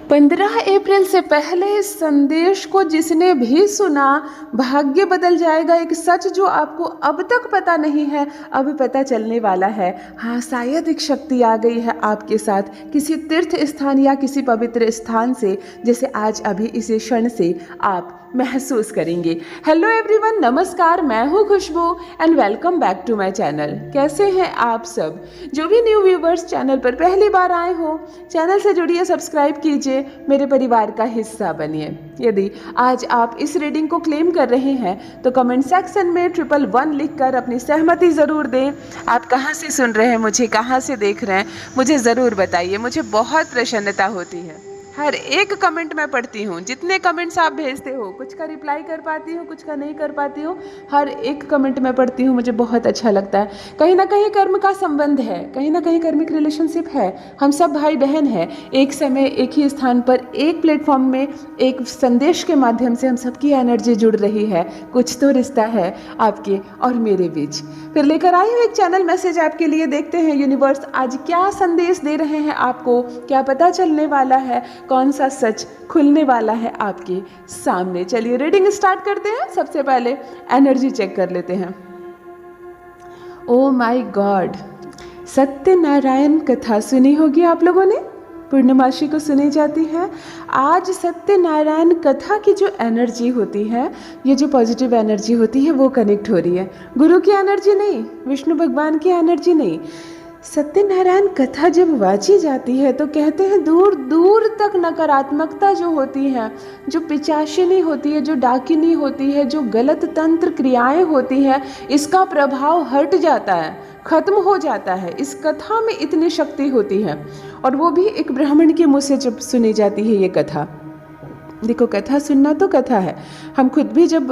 15 अप्रैल से पहले इस संदेश को जिसने भी सुना, भाग्य बदल जाएगा। एक सच जो आपको अब तक पता नहीं है, अब पता चलने वाला है। हाँ, शायद एक शक्ति आ गई है आपके साथ किसी तीर्थ स्थान या किसी पवित्र स्थान से, जैसे आज अभी इसी क्षण से आप महसूस करेंगे। हेलो एवरीवन, नमस्कार, मैं हूँ Khushboo and welcome back to my channel. कैसे हैं आप सब? जो भी न्यू व्यूवर्स चैनल पर पहली बार आए हो, चैनल से जुड़िए, सब्सक्राइब कीजिए, मेरे परिवार का हिस्सा बनिए। यदि आज आप इस रीडिंग को क्लेम कर रहे हैं तो कमेंट सेक्शन में 111 लिखकर अपनी सहमति ज़रूर दें। आप कहाँ से सुन रहे हैं मुझे, कहाँ से देख रहे हैं, मुझे ज़रूर बताइए। मुझे बहुत प्रसन्नता होती है। हर एक कमेंट मैं पढ़ती हूँ, जितने कमेंट्स आप भेजते हो, कुछ का रिप्लाई कर पाती हूँ, कुछ का नहीं कर पाती हूँ। हर एक कमेंट मैं पढ़ती हूँ, मुझे बहुत अच्छा लगता है। कहीं ना कहीं कर्म का संबंध है, कहीं ना कहीं कर्मिक रिलेशनशिप है। हम सब भाई बहन हैं, एक समय एक ही स्थान पर एक प्लेटफॉर्म में एक संदेश के माध्यम से हम सबकी एनर्जी जुड़ रही है। कुछ तो रिश्ता है आपके और मेरे बीच। फिर लेकर आई हूँ एक चैनल मैसेज आपके लिए। देखते हैं यूनिवर्स आज क्या संदेश दे रहे हैं आपको, क्या पता चलने वाला है, कौन सा सच खुलने वाला है आपके सामने। चलिए रीडिंग स्टार्ट करते हैं। सबसे पहले एनर्जी चेक कर लेते हैं। ओ माय गॉड, सत्यनारायण कथा सुनी होगी आप लोगों ने, पूर्णमासी को सुनी जाती है। आज सत्यनारायण कथा की जो एनर्जी होती है, ये जो पॉजिटिव एनर्जी होती है, वो कनेक्ट हो रही है। गुरु की एनर्जी नहीं, विष्णु भगवान की एनर्जी नहीं। सत्यनारायण कथा जब वाची जाती है तो कहते हैं दूर दूर तक नकारात्मकता जो होती है, जो पिचाशिनी होती है, जो डाकिनी होती है, जो गलत तंत्र क्रियाएं होती हैं, इसका प्रभाव हट जाता है, खत्म हो जाता है। इस कथा में इतनी शक्ति होती है, और वो भी एक ब्राह्मण के मुँह से जब सुनी जाती है ये कथा। देखो, कथा सुनना तो कथा है। हम खुद भी जब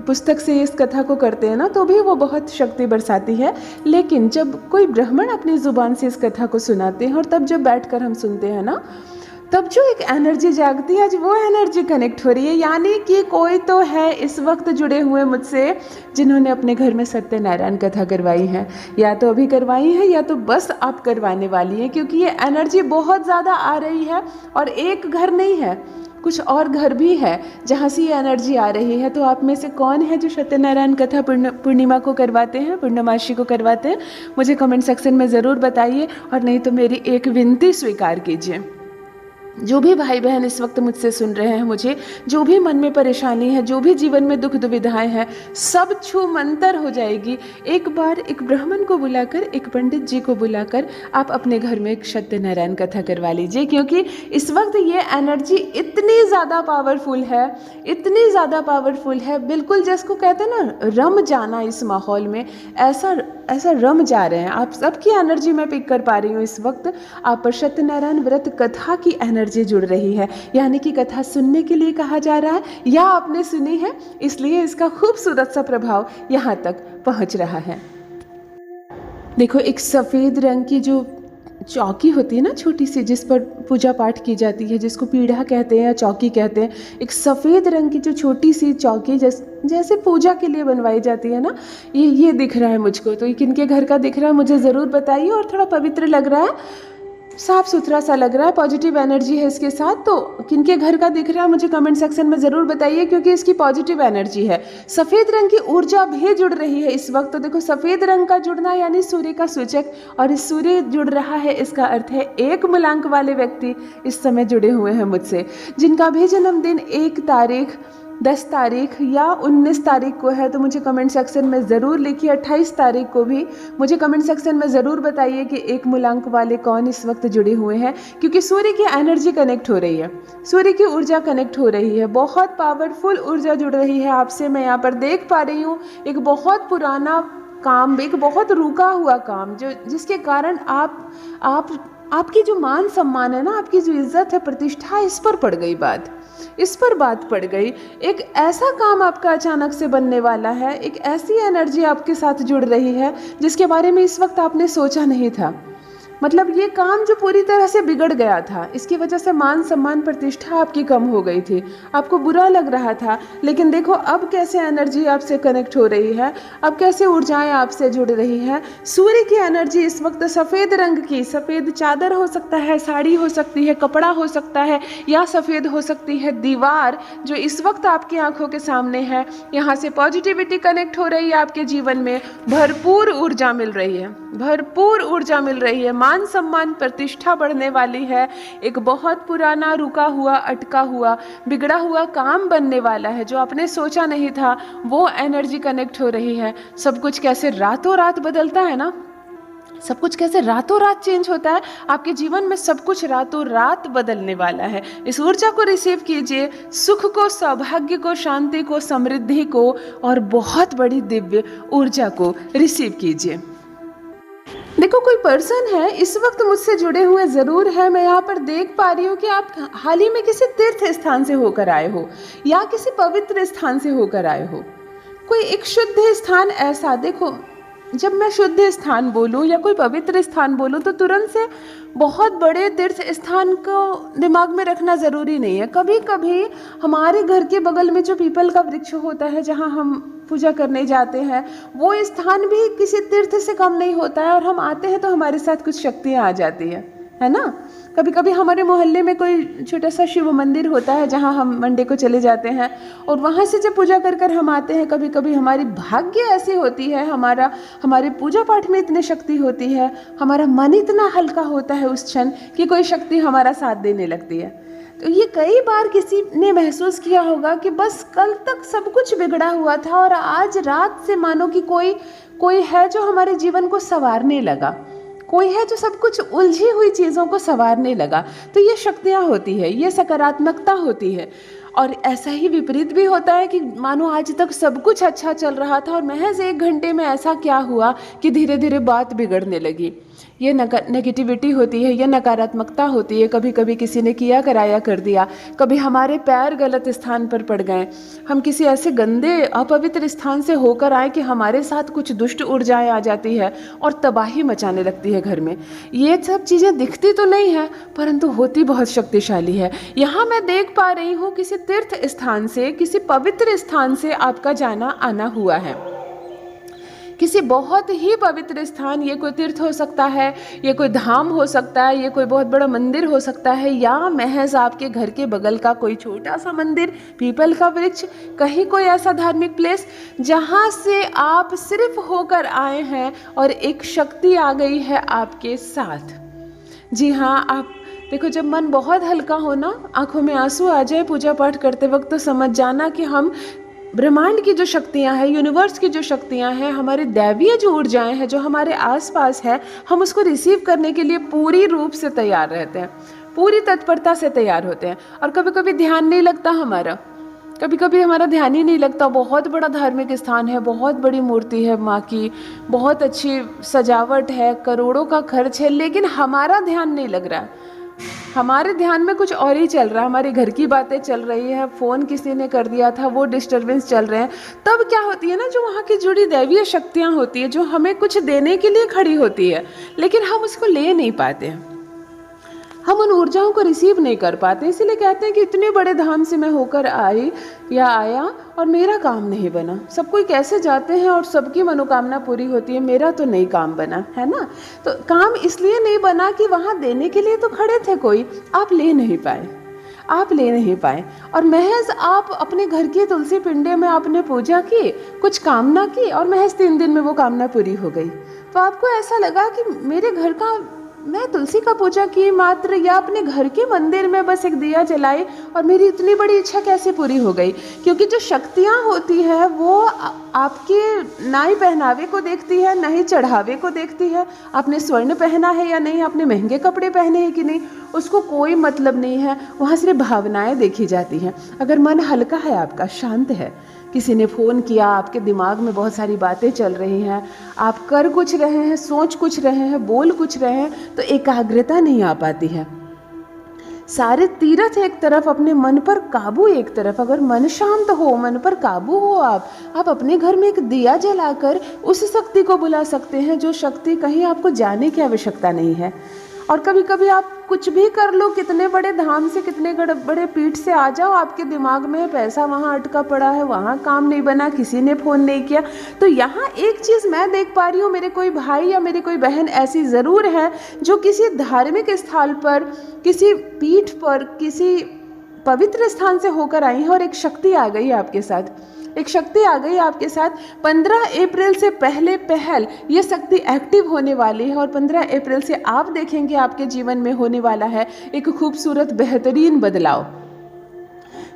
पुस्तक से इस कथा को करते हैं ना, तो भी वो बहुत शक्ति बरसाती है। लेकिन जब कोई ब्राह्मण अपनी ज़ुबान से इस कथा को सुनाते हैं, और तब जब बैठकर हम सुनते हैं ना, तब जो एक एनर्जी जागती है, आज वो एनर्जी कनेक्ट हो रही है। यानी कि कोई तो है इस वक्त जुड़े हुए मुझसे, जिन्होंने अपने घर में सत्यनारायण कथा करवाई है, या तो अभी करवाई है या तो बस आप करवाने वाली है, क्योंकि ये एनर्जी बहुत ज़्यादा आ रही है। और एक घर नहीं है, कुछ और घर भी है जहाँ से ये एनर्जी आ रही है। तो आप में से कौन है जो सत्यनारायण कथा पूर्णिमा को करवाते हैं, पूर्णमासी को करवाते हैं? मुझे कमेंट सेक्शन में ज़रूर बताइए। और नहीं तो मेरी एक विनती स्वीकार कीजिए। जो भी भाई बहन इस वक्त मुझसे सुन रहे हैं, मुझे जो भी मन में परेशानी है, जो भी जीवन में दुख दुविधाएं हैं, सब छू मंतर हो जाएगी। एक बार एक ब्राह्मण को बुलाकर, एक पंडित जी को बुलाकर आप अपने घर में एक सत्यनारायण कथा करवा लीजिए, क्योंकि इस वक्त ये एनर्जी इतनी ज़्यादा पावरफुल है, इतनी ज़्यादा पावरफुल है। बिल्कुल जिसको कहते हैं ना, रम जाना इस माहौल में, ऐसा रम जा रहे हैं आप। सबकी एनर्जी मैं पिक कर पा रही हूँ इस वक्त। आप पर सत्यनारायण व्रत कथा की एनर्जी जुड़ रही है, यानी कि कथा सुनने के लिए कहा जा रहा है, या आपने सुनी है इसलिए इसका खूबसूरत सा प्रभाव यहाँ तक पहुँच रहा है। देखो, एक सफ़ेद रंग की जो चौकी होती है ना, छोटी सी, जिस पर पूजा पाठ की जाती है, जिसको पीढ़ा कहते हैं या चौकी कहते हैं, एक सफ़ेद रंग की जो छोटी सी चौकी जैसे पूजा के लिए बनवाई जाती है ना, ये दिख रहा है मुझको। तो ये किनके घर का दिख रहा है मुझे ज़रूर बताइए। और थोड़ा पवित्र लग रहा है, साफ सुथरा सा लग रहा है, पॉजिटिव एनर्जी है इसके साथ। तो किनके घर का दिख रहा है मुझे कमेंट सेक्शन में ज़रूर बताइए, क्योंकि इसकी पॉजिटिव एनर्जी है। सफ़ेद रंग की ऊर्जा भी जुड़ रही है इस वक्त। तो देखो, सफ़ेद रंग का जुड़ना यानी सूर्य का सूचक, और इस सूर्य जुड़ रहा है, इसका अर्थ है एक मूलांक वाले व्यक्ति इस समय जुड़े हुए हैं मुझसे, जिनका भी जन्मदिन 1 तारीख, 10 तारीख या 19 तारीख को है। तो मुझे कमेंट सेक्शन में ज़रूर लिखिए। 28 तारीख को भी मुझे कमेंट सेक्शन में ज़रूर बताइए कि एक मूलांक वाले कौन इस वक्त जुड़े हुए हैं, क्योंकि सूर्य की एनर्जी कनेक्ट हो रही है, सूर्य की ऊर्जा कनेक्ट हो रही है। बहुत पावरफुल ऊर्जा जुड़ रही है आपसे। मैं यहाँ पर देख पा रही हूँ एक बहुत पुराना काम, एक बहुत रुका हुआ काम, जिसके कारण आपकी जो मान सम्मान है ना, आपकी जो इज्जत है, प्रतिष्ठा, इस पर पड़ गई बात, इस पर बात पड़ गई। एक ऐसा काम आपका अचानक से बनने वाला है, एक ऐसी एनर्जी आपके साथ जुड़ रही है जिसके बारे में इस वक्त आपने सोचा नहीं था। मतलब ये काम जो पूरी तरह से बिगड़ गया था, इसकी वजह से मान सम्मान प्रतिष्ठा आपकी कम हो गई थी, आपको बुरा लग रहा था, लेकिन देखो अब कैसे एनर्जी आपसे कनेक्ट हो रही है, अब कैसे ऊर्जाएं आपसे जुड़ रही हैं। सूर्य की एनर्जी इस वक्त सफ़ेद रंग की, सफ़ेद चादर हो सकता है, साड़ी हो सकती है, कपड़ा हो सकता है, या सफ़ेद हो सकती है दीवार जो इस वक्त आपकी आंखों के सामने है। यहाँ से पॉजिटिविटी कनेक्ट हो रही है, आपके जीवन में भरपूर ऊर्जा मिल रही है, भरपूर ऊर्जा मिल रही है, मान सम्मान प्रतिष्ठा बढ़ने वाली है। एक बहुत पुराना रुका हुआ, अटका हुआ, बिगड़ा हुआ काम बनने वाला है जो आपने सोचा नहीं था, वो एनर्जी कनेक्ट हो रही है। सब कुछ कैसे रातों रात बदलता है ना, सब कुछ कैसे रातों रात चेंज होता है, आपके जीवन में सब कुछ रातों रात बदलने वाला है। इस ऊर्जा को रिसीव कीजिए, सुख को, सौभाग्य को, शांति को, समृद्धि को और बहुत बड़ी दिव्य ऊर्जा को रिसीव कीजिए। देखो कोई पर्सन है इस वक्त मुझसे जुड़े हुए ज़रूर है, मैं यहाँ पर देख पा रही हूँ कि आप हाल ही में किसी तीर्थ स्थान से होकर आए हो या किसी पवित्र स्थान से होकर आए हो, कोई एक शुद्ध स्थान। ऐसा देखो, जब मैं शुद्ध स्थान बोलूँ या कोई पवित्र स्थान बोलूँ तो तुरंत से बहुत बड़े तीर्थ स्थान को दिमाग में रखना ज़रूरी नहीं है। कभी कभी हमारे घर के बगल में जो पीपल का वृक्ष होता है, जहाँ हम पूजा करने जाते हैं, वो स्थान भी किसी तीर्थ से कम नहीं होता है, और हम आते हैं तो हमारे साथ कुछ शक्तियाँ आ जाती है ना। कभी कभी हमारे मोहल्ले में कोई छोटा सा शिव मंदिर होता है जहाँ हम मंडे को चले जाते हैं, और वहाँ से जब पूजा कर कर हम आते हैं, कभी कभी हमारी भाग्य ऐसी होती है, हमारे पूजा पाठ में इतनी शक्ति होती है, हमारा मन इतना हल्का होता है उस क्षण कि कोई शक्ति हमारा साथ देने लगती है। तो ये कई बार किसी ने महसूस किया होगा कि बस कल तक सब कुछ बिगड़ा हुआ था और आज रात से मानो कि कोई है जो हमारे जीवन को संवारने लगा, कोई है जो सब कुछ उलझी हुई चीज़ों को संवारने लगा। तो ये शक्तियाँ होती है, ये सकारात्मकता होती है। और ऐसा ही विपरीत भी होता है कि मानो आज तक सब कुछ अच्छा चल रहा था और महज 1 घंटे में ऐसा क्या हुआ कि धीरे धीरे बात बिगड़ने लगी। ये नेगेटिविटी होती है, ये नकारात्मकता होती है। कभी कभी किसी ने किया कराया कर दिया, कभी हमारे पैर गलत स्थान पर पड़ गए, हम किसी ऐसे गंदे अपवित्र स्थान से होकर आए कि हमारे साथ कुछ दुष्ट ऊर्जाएं आ जाती है और तबाही मचाने लगती है घर में। ये सब चीज़ें दिखती तो नहीं है परंतु होती बहुत शक्तिशाली है। यहाँ मैं देख पा रही हूँ किसी तीर्थ स्थान से, किसी पवित्र स्थान से आपका जाना आना हुआ है, किसी बहुत ही पवित्र स्थान। ये कोई तीर्थ हो सकता है, ये कोई धाम हो सकता है, ये कोई बहुत बड़ा मंदिर हो सकता है, या महज आपके घर के बगल का कोई छोटा सा मंदिर, पीपल का वृक्ष, कहीं कोई ऐसा धार्मिक प्लेस जहाँ से आप सिर्फ होकर आए हैं और एक शक्ति आ गई है आपके साथ। जी हाँ, आप देखो, जब मन बहुत हल्का हो ना, आंखों में आंसू आ जाए पूजा पाठ करते वक्त, तो समझ जाना कि हम ब्रह्मांड की जो शक्तियाँ हैं, यूनिवर्स की जो शक्तियाँ हैं, हमारे दैवीय जो ऊर्जाएं हैं जो हमारे आसपास है, हम उसको रिसीव करने के लिए पूरी रूप से तैयार रहते हैं, पूरी तत्परता से तैयार होते हैं। और कभी कभी ध्यान नहीं लगता हमारा, कभी कभी हमारा ध्यान ही नहीं लगता। बहुत बड़ा धार्मिक स्थान है, बहुत बड़ी मूर्ति है माँ की, बहुत अच्छी सजावट है, करोड़ों का खर्च है, लेकिन हमारा ध्यान नहीं लग रहा है, हमारे ध्यान में कुछ और ही चल रहा है, हमारी घर की बातें चल रही है, फ़ोन किसी ने कर दिया था, वो डिस्टरबेंस चल रहे हैं। तब क्या होती है ना, जो वहाँ की जुड़ी दैवीय शक्तियाँ होती है, जो हमें कुछ देने के लिए खड़ी होती है, लेकिन हम उसको ले नहीं पाते हैं, हम उन ऊर्जाओं को रिसीव नहीं कर पाते। इसीलिए कहते हैं कि इतने बड़े धाम से मैं होकर आई या आया और मेरा काम नहीं बना। सब कोई कैसे जाते हैं और सबकी मनोकामना पूरी होती है, मेरा तो नहीं काम बना, है ना। तो काम इसलिए नहीं बना कि वहाँ देने के लिए तो खड़े थे कोई, आप ले नहीं पाए, आप ले नहीं पाए। और महज आप अपने घर की तुलसी पिंडे में आपने पूजा की, कुछ कामना की और महज 3 दिन में वो कामना पूरी हो गई। तो आपको ऐसा लगा कि मेरे घर का, मैं तुलसी का पूजा की मात्र, या अपने घर के मंदिर में बस एक दिया जलाई और मेरी इतनी बड़ी इच्छा कैसे पूरी हो गई। क्योंकि जो शक्तियाँ होती है वो आपके ना ही पहनावे को देखती है, ना ही चढ़ावे को देखती है, आपने स्वर्ण पहना है या नहीं, आपने महंगे कपड़े पहने हैं कि नहीं, उसको कोई मतलब नहीं है। वहाँ सिर्फ भावनाएं देखी जाती हैं। अगर मन हल्का है आपका, शांत है, किसी ने फ़ोन किया, आपके दिमाग में बहुत सारी बातें चल रही हैं, आप कर कुछ रहे हैं, सोच कुछ रहे हैं, बोल कुछ रहे हैं, तो एकाग्रता नहीं आ पाती है। सारे तीर्थ एक तरफ, अपने मन पर काबू एक तरफ। अगर मन शांत हो, मन पर काबू हो, आप अपने घर में एक दिया जलाकर उस शक्ति को बुला सकते हैं, जो शक्ति कहीं आपको जाने की आवश्यकता नहीं है। और कभी कभी आप कुछ भी कर लो, कितने बड़े धाम से, कितने बड़े पीठ से आ जाओ, आपके दिमाग में पैसा वहाँ अटका पड़ा है, वहाँ काम नहीं बना, किसी ने फ़ोन नहीं किया, तो यहाँ एक चीज़ मैं देख पा रही हूँ, मेरे कोई भाई या मेरी कोई बहन ऐसी ज़रूर है जो किसी धार्मिक स्थल पर, किसी पीठ पर, किसी पवित्र स्थान से होकर आई है और एक शक्ति आ गई है आपके साथ, एक शक्ति आ गई आपके साथ। 15 अप्रैल से पहल ये शक्ति एक्टिव होने वाली है और 15 अप्रैल से आप देखेंगे आपके जीवन में होने वाला है एक खूबसूरत बेहतरीन बदलाव।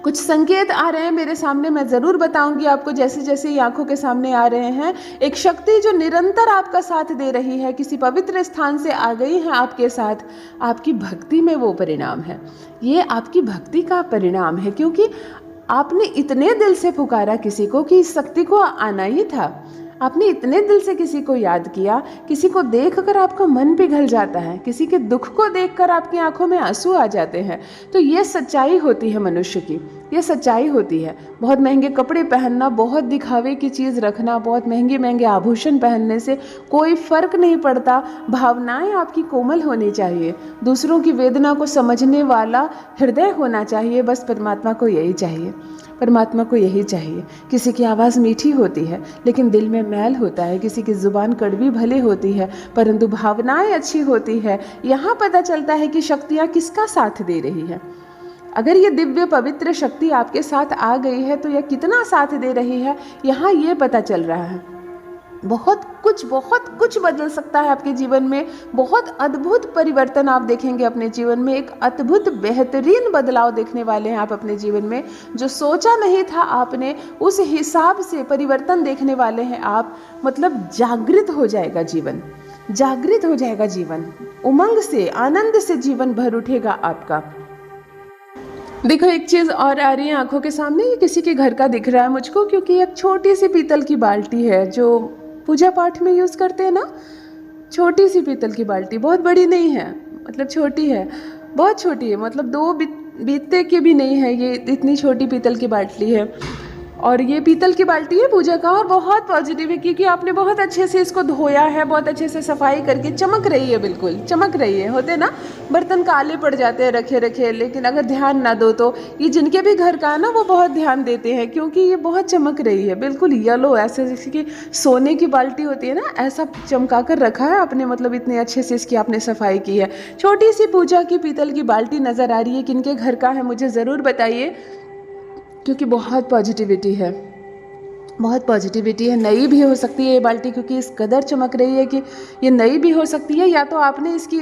कुछ संकेत आ रहे हैं मेरे सामने, मैं ज़रूर बताऊंगी आपको जैसे जैसे ये आंखों के सामने आ रहे हैं। एक शक्ति जो निरंतर आपका साथ दे रही है, किसी पवित्र स्थान से आ गई है आपके साथ, आपकी भक्ति में वो परिणाम है, ये आपकी भक्ति का परिणाम है, क्योंकि आपने इतने दिल से पुकारा किसी को कि इस शक्ति को आना ही था। आपने इतने दिल से किसी को याद किया, किसी को देखकर आपका मन पिघल जाता है, किसी के दुख को देखकर आपकी आंखों में आंसू आ जाते हैं। तो ये सच्चाई होती है मनुष्य की, ये सच्चाई होती है। बहुत महंगे कपड़े पहनना, बहुत दिखावे की चीज़ रखना, बहुत महंगे महंगे आभूषण पहनने से कोई फर्क नहीं पड़ता। भावनाएं आपकी कोमल होनी चाहिए, दूसरों की वेदना को समझने वाला हृदय होना चाहिए। बस परमात्मा को यही चाहिए, परमात्मा को यही चाहिए। किसी की आवाज़ मीठी होती है लेकिन दिल में मैल होता है, किसी की ज़ुबान कड़वी भले होती है परंतु भावनाएं अच्छी होती है। यहाँ पता चलता है कि शक्तियाँ किसका साथ दे रही है। अगर ये दिव्य पवित्र शक्ति आपके साथ आ गई है तो यह कितना साथ दे रही है, यहाँ ये पता चल रहा है। बहुत कुछ बदल सकता है आपके जीवन में, बहुत अद्भुत परिवर्तन आप देखेंगे अपने जीवन में, एक अद्भुत बेहतरीन बदलाव देखने वाले हैं आप अपने जीवन में। जो सोचा नहीं था आपने, उस हिसाब से परिवर्तन देखने वाले हैं आप। मतलब जागृत हो जाएगा जीवन, जागृत हो जाएगा जीवन, उमंग से, आनंद से जीवन भर उठेगा आपका। देखो एक चीज़ और आ रही है आंखों के सामने, ये किसी के घर का दिख रहा है मुझको, क्योंकि एक छोटी सी पीतल की बाल्टी है जो पूजा पाठ में यूज़ करते हैं ना, छोटी सी पीतल की बाल्टी, बहुत बड़ी नहीं है, मतलब छोटी है, बहुत छोटी है, मतलब 2 बीते की भी नहीं है, ये इतनी छोटी पीतल की बाल्टी है। और ये पीतल की बाल्टी है पूजा का, और बहुत पॉजिटिव है क्योंकि आपने बहुत अच्छे से इसको धोया है, बहुत अच्छे से सफाई करके, चमक रही है, बिल्कुल चमक रही है। होते ना बर्तन काले पड़ जाते हैं रखे रखे, लेकिन अगर ध्यान ना दो तो, ये जिनके भी घर का है ना वो बहुत ध्यान देते हैं क्योंकि ये बहुत चमक रही है, बिल्कुल येलो, ऐसे जैसे कि सोने की बाल्टी होती है ना, ऐसा चमका कर रखा है आपने, मतलब इतने अच्छे से इसकी आपने सफाई की है। छोटी सी पूजा की पीतल की बाल्टी नज़र आ रही है, किनके घर का है मुझे ज़रूर बताइए, क्योंकि बहुत पॉजिटिविटी है, बहुत पॉजिटिविटी है। नई भी हो सकती है ये बाल्टी, क्योंकि इस कदर चमक रही है कि ये नई भी हो सकती है, या तो आपने इसकी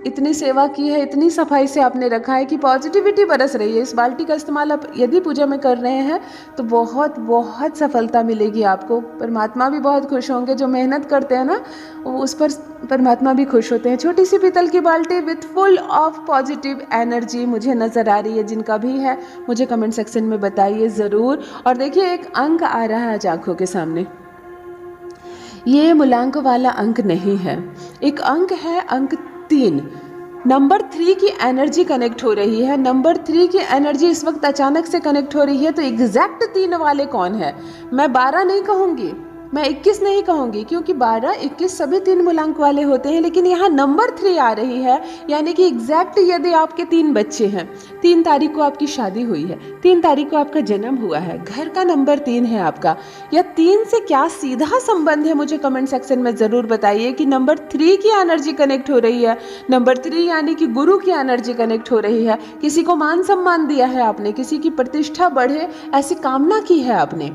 इतनी सेवा की है, इतनी सफाई से आपने रखा है कि पॉजिटिविटी बरस रही है। इस बाल्टी का इस्तेमाल आप यदि पूजा में कर रहे हैं तो बहुत बहुत सफलता मिलेगी आपको। परमात्मा भी बहुत खुश होंगे, जो मेहनत करते हैं ना उस पर परमात्मा भी खुश होते हैं। छोटी सी पीतल की बाल्टी with full of positive energy मुझे नज़र आ रही है, जिनका भी है मुझे कमेंट सेक्शन में बताइए ज़रूर। और देखिए एक अंक आ रहा है आज आंखों के सामने, ये मूलांक वाला अंक नहीं है, एक अंक है अंक 3, नंबर 3 की एनर्जी कनेक्ट हो रही है। नंबर 3 की एनर्जी इस वक्त अचानक से कनेक्ट हो रही है। तो एग्जैक्ट 3 वाले कौन है? मैं 12 नहीं कहूँगी, मैं 21 नहीं कहूँगी, क्योंकि 12, 21 सभी 3 मूलांक वाले होते हैं, लेकिन यहाँ नंबर 3 आ रही है। यानी कि एग्जैक्ट यदि आपके 3 बच्चे हैं, 3 तारीख को आपकी शादी हुई है, 3 तारीख को आपका जन्म हुआ है, घर का नंबर 3 है आपका, या 3 से क्या सीधा संबंध है मुझे कमेंट सेक्शन में ज़रूर बताइए कि नंबर 3 की एनर्जी कनेक्ट हो रही है। नंबर 3 यानी कि गुरु की एनर्जी कनेक्ट हो रही है। किसी को मान सम्मान दिया है आपने, किसी की प्रतिष्ठा बढ़े ऐसी कामना की है आपने,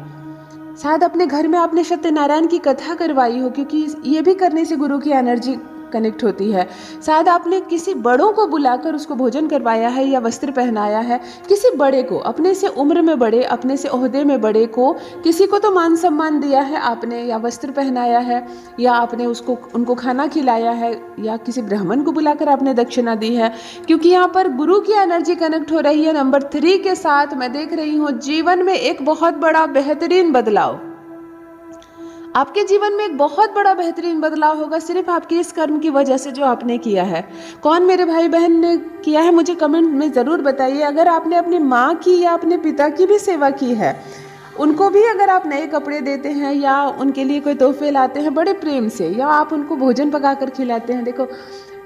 शायद अपने घर में आपने सत्यनारायण की कथा करवाई हो, क्योंकि ये भी करने से गुरु की एनर्जी कनेक्ट होती है। शायद आपने किसी बड़ों को बुलाकर उसको भोजन करवाया है या वस्त्र पहनाया है, किसी बड़े को, अपने से उम्र में बड़े, अपने से ओहदे में बड़े को, किसी को तो मान सम्मान दिया है आपने, या वस्त्र पहनाया है, या आपने उनको खाना खिलाया है, या किसी ब्राह्मण को बुलाकर आपने दक्षिणा दी है, क्योंकि यहाँ पर गुरु की एनर्जी कनेक्ट हो रही है नंबर 3 के साथ। मैं देख रही हूँ जीवन में एक बहुत बड़ा बेहतरीन बदलाव आपके जीवन में एक बहुत बड़ा बेहतरीन बदलाव होगा सिर्फ आपके इस कर्म की वजह से जो आपने किया है। कौन मेरे भाई बहन ने किया है मुझे कमेंट में ज़रूर बताइए। अगर आपने अपनी माँ की या अपने पिता की भी सेवा की है, उनको भी अगर आप नए कपड़े देते हैं या उनके लिए कोई तोहफे लाते हैं बड़े प्रेम से, या आप उनको भोजन पका कर खिलाते हैं। देखो,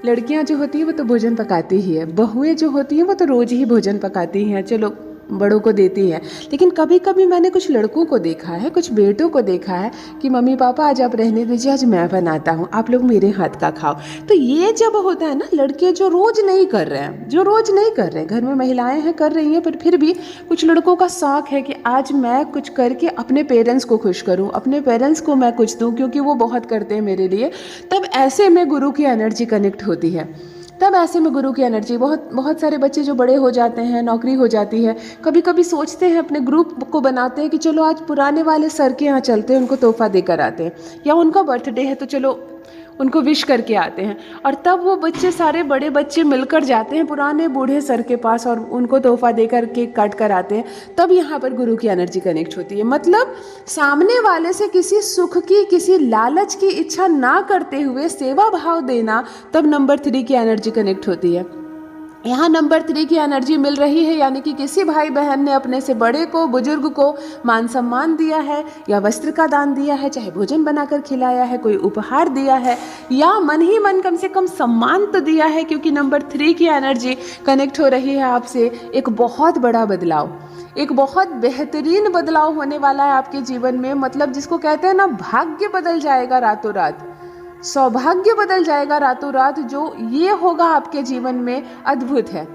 लड़कियां जो होती हैं वो तो भोजन पकाती ही है, बहुएं जो होती हैं वो तो रोज़ ही भोजन पकाती हैं, चलो बड़ों को देती है। लेकिन कभी कभी मैंने कुछ लड़कों को देखा है, कुछ बेटों को देखा है कि मम्मी पापा आज आप रहने दीजिए, आज मैं बनाता हूँ, आप लोग मेरे हाथ का खाओ। तो ये जब होता है ना, लड़के जो रोज़ नहीं कर रहे हैं, जो रोज़ नहीं कर रहे हैं, घर में महिलाएं हैं कर रही हैं, पर फिर भी कुछ लड़कों का शौक है कि आज मैं कुछ करके अपने पेरेंट्स को खुश करूँ, अपने पेरेंट्स को मैं कुछ दूँ, क्योंकि वो बहुत करते हैं मेरे लिए। तब ऐसे में गुरु की एनर्जी कनेक्ट होती है। तब ऐसे में गुरु की एनर्जी, बहुत सारे बच्चे जो बड़े हो जाते हैं, नौकरी हो जाती है, कभी कभी सोचते हैं, अपने ग्रुप को बनाते हैं कि चलो आज पुराने वाले सर के यहाँ चलते हैं, उनको तोहफा देकर आते हैं, या उनका बर्थडे है तो चलो उनको विश करके आते हैं। और तब वो बच्चे, सारे बड़े बच्चे मिलकर जाते हैं पुराने बूढ़े सर के पास और उनको तोहफा देकर केक काट कर आते हैं। तब यहाँ पर गुरु की एनर्जी कनेक्ट होती है। मतलब सामने वाले से किसी सुख की, किसी लालच की इच्छा ना करते हुए सेवा भाव देना, तब नंबर 3 की एनर्जी कनेक्ट होती है। यहाँ नंबर 3 की एनर्जी मिल रही है, यानी कि किसी भाई बहन ने अपने से बड़े को, बुजुर्ग को मान सम्मान दिया है, या वस्त्र का दान दिया है, चाहे भोजन बनाकर खिलाया है, कोई उपहार दिया है, या मन ही मन कम से कम सम्मान तो दिया है, क्योंकि नंबर 3 की एनर्जी कनेक्ट हो रही है आपसे। एक बहुत बड़ा बदलाव, एक बहुत बेहतरीन बदलाव होने वाला है आपके जीवन में। मतलब जिसको कहते हैं ना, भाग्य बदल जाएगा रातों रात, सौभाग्य बदल जाएगा रातों रात। जो ये होगा आपके जीवन में, अद्भुत है,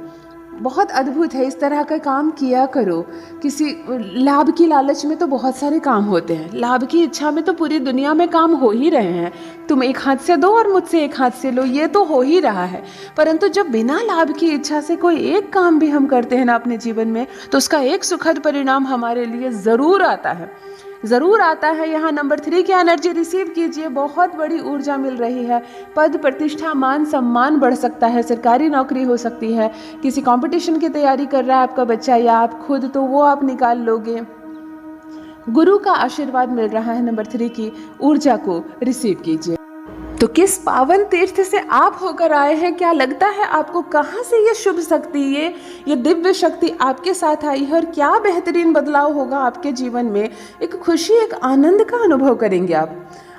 बहुत अद्भुत है। इस तरह का काम किया करो। किसी लाभ की लालच में तो बहुत सारे काम होते हैं, लाभ की इच्छा में तो पूरी दुनिया में काम हो ही रहे हैं। तुम एक हाथ से दो और मुझसे एक हाथ से लो, ये तो हो ही रहा है। परंतु जब बिना लाभ की इच्छा से कोई एक काम भी हम करते हैं ना अपने जीवन में, तो उसका एक सुखद परिणाम हमारे लिए ज़रूर आता है, ज़रूर आता है। यहाँ नंबर 3 की एनर्जी रिसीव कीजिए, बहुत बड़ी ऊर्जा मिल रही है। पद प्रतिष्ठा, मान सम्मान बढ़ सकता है, सरकारी नौकरी हो सकती है, किसी कंपटीशन की तैयारी कर रहा है आपका बच्चा या आप खुद, तो वो आप निकाल लोगे। गुरु का आशीर्वाद मिल रहा है, नंबर 3 की ऊर्जा को रिसीव कीजिए। तो किस पावन तीर्थ से आप होकर आए हैं, क्या लगता है आपको, कहाँ से ये शुभ शक्ति, ये दिव्य शक्ति आपके साथ आई है, और क्या बेहतरीन बदलाव होगा आपके जीवन में। एक खुशी, एक आनंद का अनुभव करेंगे आप,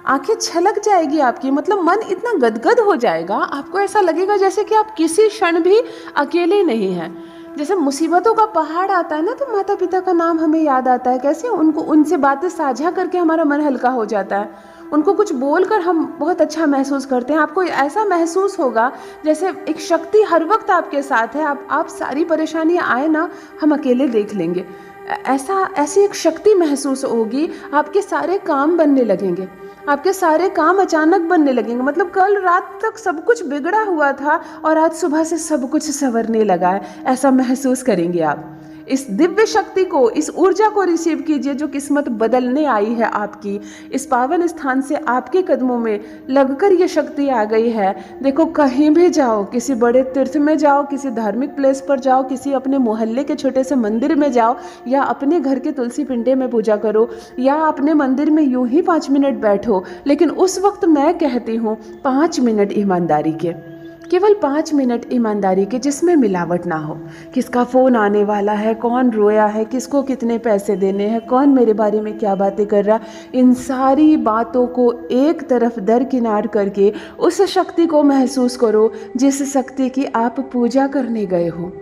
आंखें छलक जाएगी आपकी। मतलब मन इतना गदगद हो जाएगा, आपको ऐसा लगेगा जैसे कि आप किसी क्षण भी अकेले नहीं हैं। जैसे मुसीबतों का पहाड़ आता है ना, तो माता पिता का नाम हमें याद आता है। कैसे उनसे बातें साझा करके हमारा मन हल्का हो जाता है, उनको कुछ बोलकर हम बहुत अच्छा महसूस करते हैं। आपको ऐसा महसूस होगा जैसे एक शक्ति हर वक्त आपके साथ है। आप सारी परेशानियां आए ना, हम अकेले देख लेंगे, ऐसी एक शक्ति महसूस होगी। आपके सारे काम बनने लगेंगे, आपके सारे काम अचानक बनने लगेंगे। मतलब कल रात तक सब कुछ बिगड़ा हुआ था और आज सुबह से सब कुछ संवरने लगा है, ऐसा महसूस करेंगे आप। इस दिव्य शक्ति को, इस ऊर्जा को रिसीव कीजिए जो किस्मत बदलने आई है आपकी। इस पावन स्थान से आपके कदमों में लगकर ये शक्ति आ गई है। देखो, कहीं भी जाओ, किसी बड़े तीर्थ में जाओ, किसी धार्मिक प्लेस पर जाओ, किसी अपने मोहल्ले के छोटे से मंदिर में जाओ, या अपने घर के तुलसी पिंडे में पूजा करो, या अपने मंदिर में यूं ही 5 मिनट बैठो। लेकिन उस वक्त मैं कहती हूँ 5 मिनट ईमानदारी के, केवल 5 मिनट ईमानदारी के, जिसमें मिलावट ना हो। किसका फ़ोन आने वाला है, कौन रोया है, किसको कितने पैसे देने हैं, कौन मेरे बारे में क्या बातें कर रहा, इन सारी बातों को एक तरफ दरकिनार करके उस शक्ति को महसूस करो जिस शक्ति की आप पूजा करने गए हो।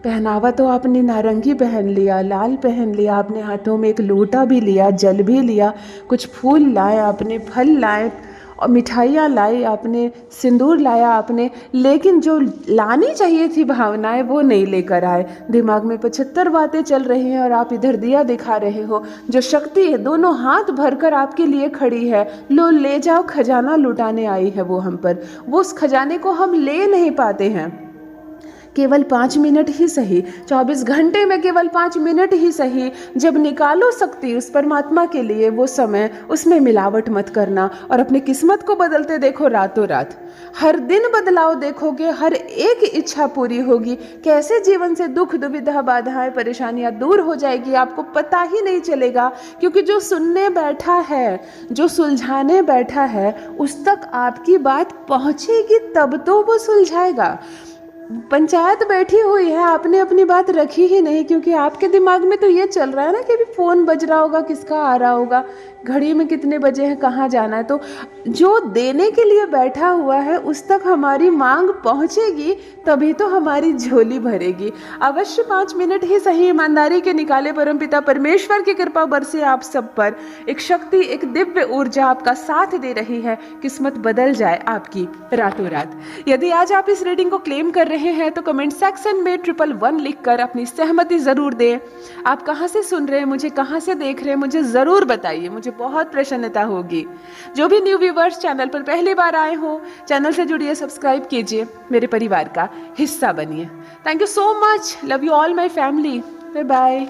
पहनावा तो आपने नारंगी पहन लिया, लाल पहन लिया, आपने हाथों में एक लोटा भी लिया, जल भी लिया, कुछ फूल लाए आपने, फल लाए और मिठाइयाँ लाई आपने, सिंदूर लाया आपने, लेकिन जो लानी चाहिए थी भावनाएं वो नहीं लेकर आए। दिमाग में 75 बातें चल रही हैं और आप इधर दिया दिखा रहे हो। जो शक्ति है दोनों हाथ भरकर आपके लिए खड़ी है, लो ले जाओ, खजाना लुटाने आई है वो हम पर। वो उस खजाने को हम ले नहीं पाते हैं। केवल 5 मिनट ही सही, 24 घंटे में केवल 5 मिनट ही सही, जब निकालो शक्ति उस परमात्मा के लिए वो समय, उसमें मिलावट मत करना और अपनी किस्मत को बदलते देखो रातों रात। हर दिन बदलाव देखोगे, हर एक इच्छा पूरी होगी, कैसे जीवन से दुख दुविधा बाधाएं परेशानियां दूर हो जाएगी आपको पता ही नहीं चलेगा। क्योंकि जो सुनने बैठा है, जो सुलझाने बैठा है, उस तक आपकी बात पहुंचेगी तब तो वो सुलझाएगा। पंचायत बैठी हुई है, आपने अपनी बात रखी ही नहीं, क्योंकि आपके दिमाग में तो ये चल रहा है ना कि अभी फ़ोन बज रहा होगा, किसका आ रहा होगा, घड़ी में कितने बजे हैं, कहाँ जाना है। तो जो देने के लिए बैठा हुआ है उस तक हमारी मांग पहुँचेगी तभी तो हमारी झोली भरेगी। अवश्य 5 मिनट ही सही ईमानदारी के निकाले परमपिता परमेश्वर की कृपा बरसे आप सब पर। एक शक्ति, एक दिव्य ऊर्जा आपका साथ दे रही है, किस्मत बदल जाए आपकी रातों रात। यदि आज आप इस रीडिंग को क्लेम कर रहे हैं तो कमेंट सेक्शन में 111 लिखकर अपनी सहमति जरूर दें। आप कहां से सुन रहे हैं, मुझे कहां से देख रहे हैं, मुझे जरूर बताइए, मुझे बहुत प्रसन्नता होगी। जो भी न्यू व्यूवर्स चैनल पर पहली बार आए हो, चैनल से जुड़िए, सब्सक्राइब कीजिए, मेरे परिवार का हिस्सा बनिए। Thank you so much, love you all my family, bye bye.